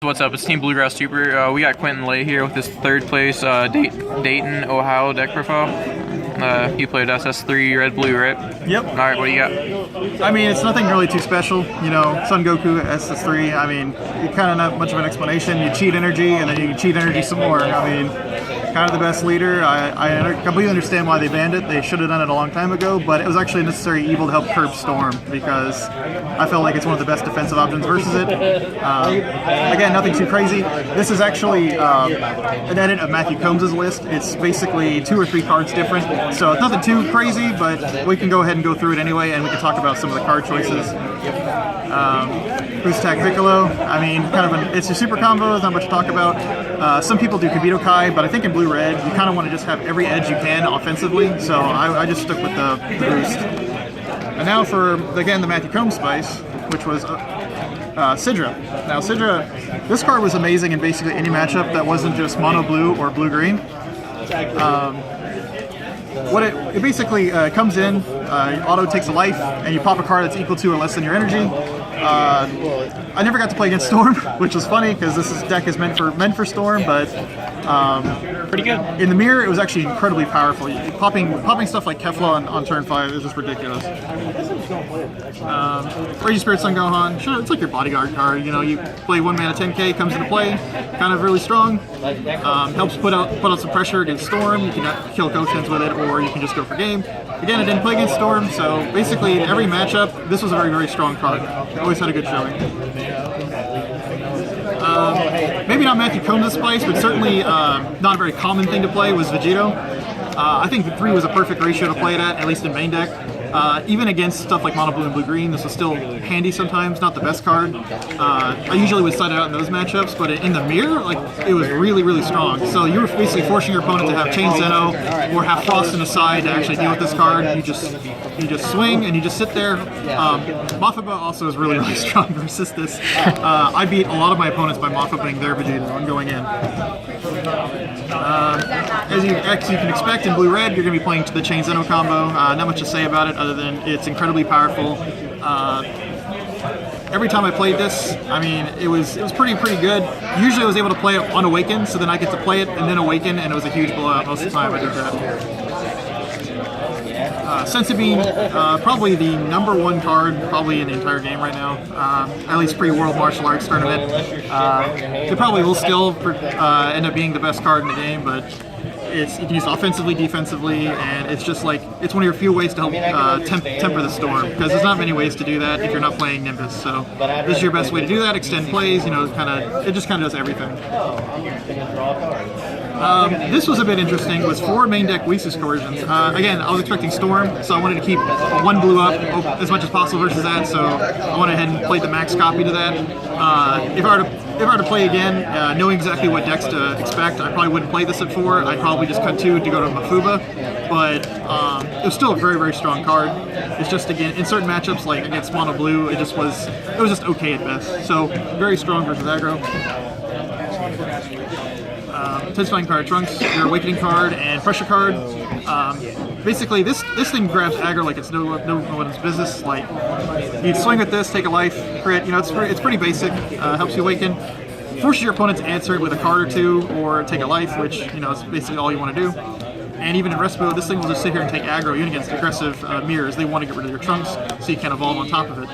What's up? It's Team Bluegrass Super. We got Quinton Lay here with his third place Dayton Ohio deck profile. He played SS3 red blue, right? Yep. All right, what do you got? I mean, it's nothing really too special. You know, Son Goku SS3. I mean, you kind of not much of an explanation. You cheat energy, and then you cheat energy some more. I mean, kind of the best leader. I completely understand why they banned it. They should have done it a long time ago, but it was actually a necessary evil to help curb Storm because I feel like it's one of the best defensive options versus it. Again, nothing too crazy. This is actually an edit of Matthew Combs' list. It's basically 2 or 3 cards different, so it's nothing too crazy, but we can go ahead and go through it anyway, and we can talk about some of the card choices. Boost Attack Piccolo, I mean, it's a super combo, there's not much to talk about. Some people do Kibito Kai, but I think in blue-red, you kind of want to just have every edge you can offensively, so I just stuck with the boost. And now for, again, the Matthew Combs Spice, which was Sidra. Now Sidra, this card was amazing in basically any matchup that wasn't just mono blue or blue green. What it basically comes in, auto takes a life, and you pop a card that's equal to or less than your energy. I never got to play against Storm, which was funny because deck is meant for Storm, but Pretty good. in the mirror it was actually incredibly powerful. Popping stuff like Kefla on turn 5 is just ridiculous. Raging Spirit Son Gohan, sure, it's like your bodyguard card. You know, you play 1 mana 10k, comes into play, kind of really strong. Helps put out some pressure against Storm. You can kill Goshens with it, or you can just go for game. Again, I didn't play against Storm, so basically in every matchup, this was a very, very strong card. Always had a good showing. Maybe not Matthew Combs' Spice, but certainly not a very common thing to play was Vegito. I think the 3 was a perfect ratio to play it at least in main deck. Even against stuff like mono blue and blue green, this was still handy sometimes, not the best card. I usually would side it out in those matchups, but in the mirror, like, it was really, really strong. So you were basically forcing your opponent to have Chain Zeno or have Frost in the side to actually deal with this card. You just swing and you just sit there. Mafaba also is really, really strong versus this. I beat a lot of my opponents by Mafabaing their Vegito and going in. As you can expect in blue-red, you're going to be playing the Chain Zeno combo. Not much to say about it other than it's incredibly powerful. Every time I played this, I mean, it was pretty good. Usually I was able to play it on Awaken, so then I get to play it and then Awaken, and it was a huge blowout most of the time I did that. Sensibine, probably the #1 card probably in the entire game right now, at least pre-World Martial Arts Tournament. It probably will still end up being the best card in the game, but you can use it offensively, defensively, and it's just like, it's one of your few ways to help temper the Storm, because there's not many ways to do that if you're not playing Nimbus. So this is your best way to do that, extend plays, you know, it just kind of does everything. This was a bit interesting. It was 4 main deck weakness coercions. Again, I was expecting Storm, so I wanted to keep 1 blue up as much as possible versus that, so I went ahead and played the max copy to that. If I were to play again, knowing exactly what decks to expect, I probably wouldn't play this at 4. I'd probably just cut 2 to go to Mafuba, but it was still a very, very strong card. It's just, again, in certain matchups, like against mono blue, it was just okay at best. So very strong versus aggro. Intensifying Fire Trunks, your Awakening card, and Pressure card. Basically, this thing grabs aggro like it's no one's business. Like, you swing with this, take a life, crit. You know, it's pretty basic. Helps you awaken. Forces your opponent to answer it with a card or 2, or take a life, which, you know, is basically all you want to do. And even in Respo, this thing will just sit here and take aggro even against aggressive mirrors. They want to get rid of your trunks, so you can evolve on top of it.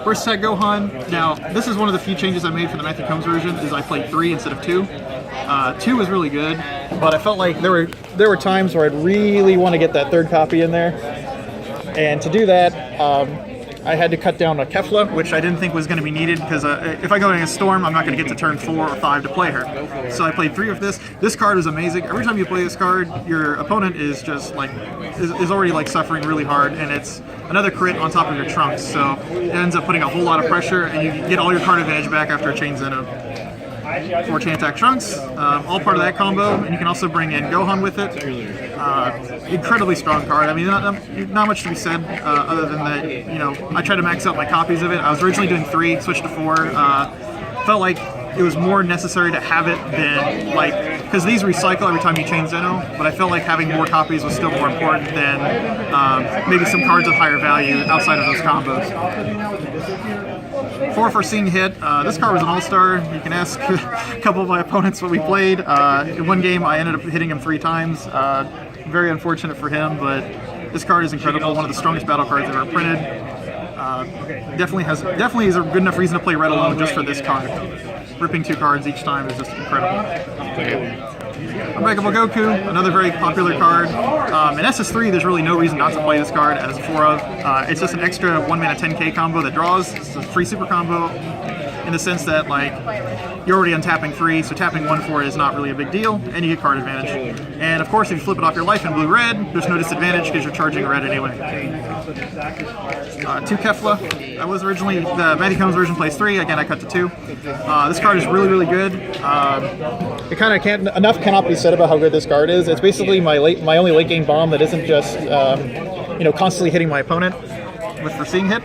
First Attack Gohan. Now, this is one of the few changes I made for the Matthew Combs version, is I played 3 instead of 2. 2 was really good, but I felt like there were times where I'd really want to get that 3rd copy in there. And to do that, I had to cut down a Kefla, which I didn't think was going to be needed, because if I go against Storm, I'm not going to get to turn 4 or 5 to play her. So I played 3 of this. This card is amazing. Every time you play this card, your opponent is just like is already like suffering really hard, and it's another crit on top of your trunks. So it ends up putting a whole lot of pressure, and you get all your card advantage back after a Chain Zeno. 4 Chain Attack Trunks, all part of that combo, and you can also bring in Gohan with it. Incredibly strong card. I mean, not much to be said other than that, you know, I tried to max out my copies of it. I was originally doing 3, switched to 4. Felt like it was more necessary to have it than, like, because these recycle every time you chain Zeno, but I felt like having more copies was still more important than maybe some cards of higher value outside of those combos. 4 for Seeing Hit. This card was an all-star. You can ask a couple of my opponents what we played. In one game, I ended up hitting him 3 times. Very unfortunate for him, but this card is incredible. One of the strongest battle cards ever printed. Definitely is a good enough reason to play red alone just for this card. Ripping 2 cards each time is just incredible. Unbreakable Goku, another very popular card. In SS3, there's really no reason not to play this card as a 4 of. It's just an extra 1 mana 10k combo that draws. It's a free super combo in the sense that like you're already untapping 3, so tapping 1 for it is not really a big deal, and you get card advantage. And of course, if you flip it off your life in blue-red, there's no disadvantage because you're charging red anyway. 2 Kefla. That was originally the Matthew Combs version plays 3. Again, I cut to 2. This card is really good. It kind of can't enough cannot be said about how good this card is. It's basically my only late game bomb that isn't just constantly hitting my opponent with the Seeing Hit.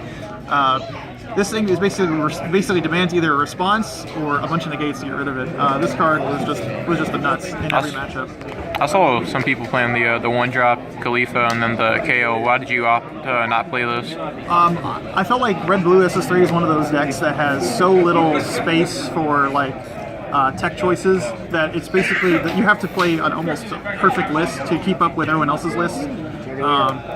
This thing is basically demands either a response or a bunch of negates to get rid of it. This card was just the nuts in every matchup. I saw some people playing the 1-drop Khalifa and then the KO. Why did you opt to not play those? I felt like Red-Blue SS3 is one of those decks that has so little space for like tech choices that it's basically that you have to play an almost perfect list to keep up with everyone else's list.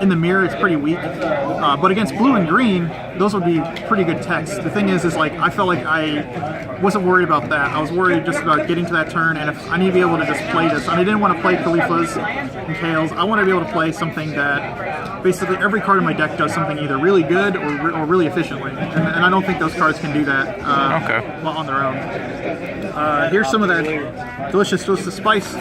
In the mirror, it's pretty weak, but against blue and green, those would be pretty good techs. The thing is like I felt like I wasn't worried about that. I was worried just about getting to that turn, and if I need to be able to just play this, and I didn't want to play Khalifas and Kales. I want to be able to play something that basically every card in my deck does something either really good or really efficiently, and I don't think those cards can do that on their own. Here's some of that delicious spice.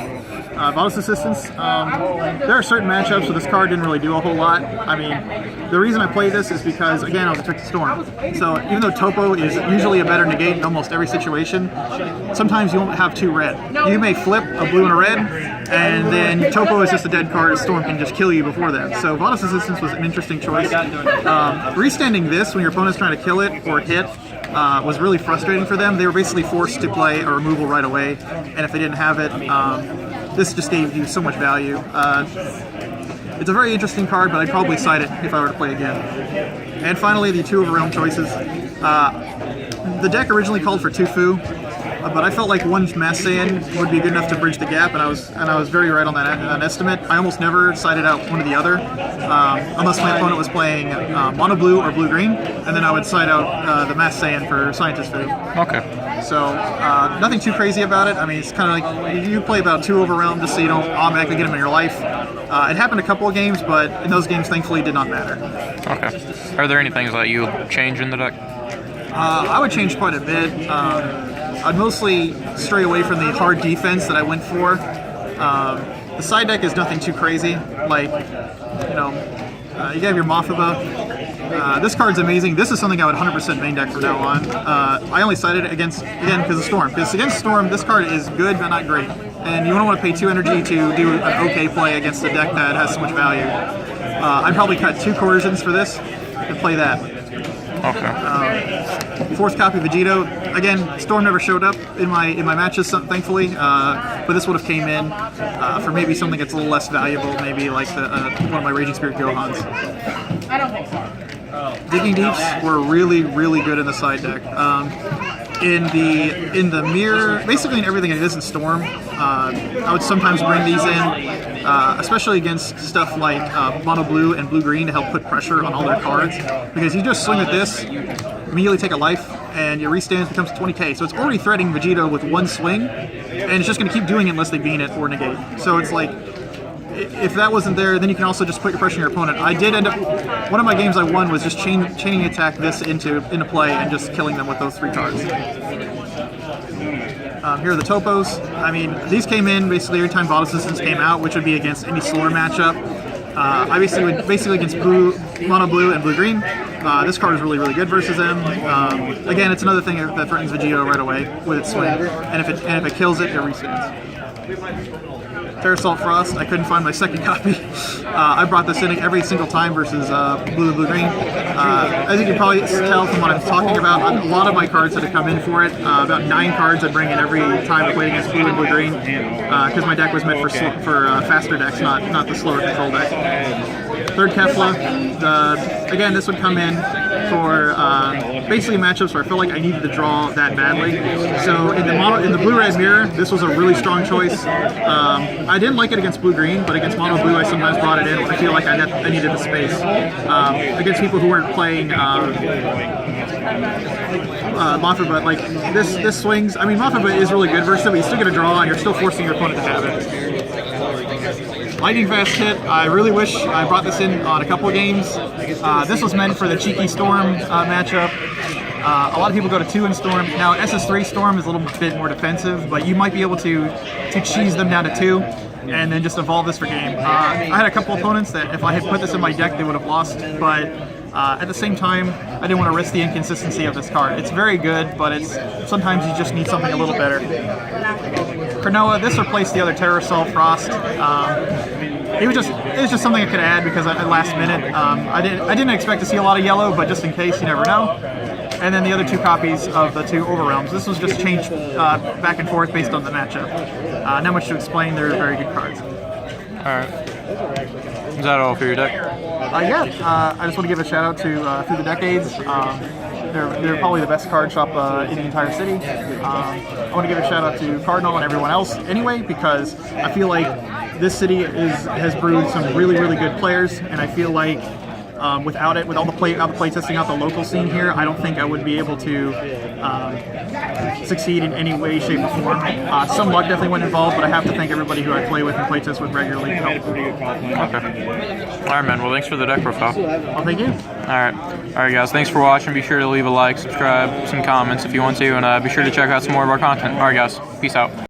Bonus assistance. There are certain matchups where this card didn't really do a whole lot. I mean, the reason I play this is because, again, I was Affected Storm. So even though Topo is usually a better negate in almost every situation, sometimes you won't have 2 red. You may flip a blue and a red, and then Topo is just a dead card. Storm can just kill you before that. So bonus assistance was an interesting choice. Restanding this when your opponent's trying to kill it or hit was really frustrating for them. They were basically forced to play a removal right away, and if they didn't have it, this just gave you so much value. It's a very interesting card, but I'd probably side it if I were to play again. And finally, the 2 Overwhelm choices. The deck originally called for 2 Fu, but I felt like 1 Mass Saiyan would be good enough to bridge the gap, and I was very right on that estimate. I almost never sided out one or the other, unless my opponent was playing Mono Blue or Blue Green, and then I would side out the Mass Saiyan for Scientist Fu. Okay. So nothing too crazy about it. I mean, it's kind of like you play about 2 Overwhelm just so you don't automatically get them in your life. It happened a couple of games, but in those games, thankfully, it did not matter. Okay. Are there any things that you would change in the deck? I would change quite a bit. I'd mostly stray away from the hard defense that I went for. The side deck is nothing too crazy. Like, you have your Mothaba. This card's amazing. This is something I would 100% main deck from now on. I only sided it against, again, because of Storm. Because against Storm, this card is good, but not great. And you don't want to pay 2 energy to do an okay play against a deck that has so much value. I'd probably cut 2 coercions for this and play that. Okay. 4th copy of Vegito. Again, Storm never showed up in my matches, thankfully, but this would have came in for maybe something that's a little less valuable, maybe like one of my Raging Spirit Gohans. I don't think so. Digging Deeps were really good in the side deck. In the mirror, basically in everything it is in Storm, I would sometimes bring these in, especially against stuff like Mono Blue and Blue Green to help put pressure on all their cards. Because you just swing at this, immediately take a life, and your restands becomes 20k. So it's already threatening Vegito with 1 swing, and it's just going to keep doing it unless they bean it or negate. So it's like, if that wasn't there, then you can also just put your pressure on your opponent. I did end up, one of my games I won was just chaining attack this into play and just killing them with those 3 cards. Here are the Topos. I mean, these came in basically every time Bottle Assistance came out, which would be against any Slur matchup. I basically against Mono Blue and Blue Green. This card is really good versus them. Again, it's another thing that threatens Vegito right away with its swing, and if it kills it, it restands. Terrasalt Frost, I couldn't find my second copy. I brought this in every single time versus Blue and Blue Green. As you can probably tell from what I'm talking about, a lot of my cards had to come in for it. About 9 cards I'd bring in every time I played against Blue and Blue Green, because my deck was meant for faster decks, not the slower control deck. 3rd Kefla, again, this would come in for basically matchups where I feel like I needed to draw that badly. So in the blue-red mirror, this was a really strong choice. I didn't like it against blue-green, but against mono blue, I sometimes brought it in when I feel like I needed the space. Against people who weren't playing Mothra, like this swings. I mean, Mothra is really good versus it, but you still get a draw, and you're still forcing your opponent to have it. Lightning fast hit. I really wish I brought this in on a couple of games. This was meant for the cheeky Storm matchup. A lot of people go to 2 in Storm. Now SS3 Storm is a little bit more defensive, but you might be able to cheese them down to 2 and then just evolve this for game. I had a couple opponents that if I had put this in my deck, they would have lost, but at the same time, I didn't want to risk the inconsistency of this card. It's very good, but sometimes you just need something a little better. Cronoa, this replaced the other Terror Assault Frost. It was just something I could add because at last minute, I didn't expect to see a lot of yellow, but just in case, you never know. And then the other 2 copies of the 2 Overwhelms. This was just changed back and forth based on the matchup. Not much to explain. They're very good cards. All right. Is that all for your deck? Yeah. I just want to give a shout out to Through the Decades. They're probably the best card shop in the entire city. I want to give a shout out to Cardinal and everyone else anyway, because I feel like this city has brewed some really, really good players, and I feel like without all the play testing out the local scene here, I don't think I would be able to succeed in any way, shape, or form. Some luck definitely went involved, but I have to thank everybody who I play with and play test with regularly. Okay. All right, man. Well, thanks for the deck profile. Well, thank you. All right, guys. Thanks for watching. Be sure to leave a like, subscribe, some comments if you want to, and be sure to check out some more of our content. All right, guys. Peace out.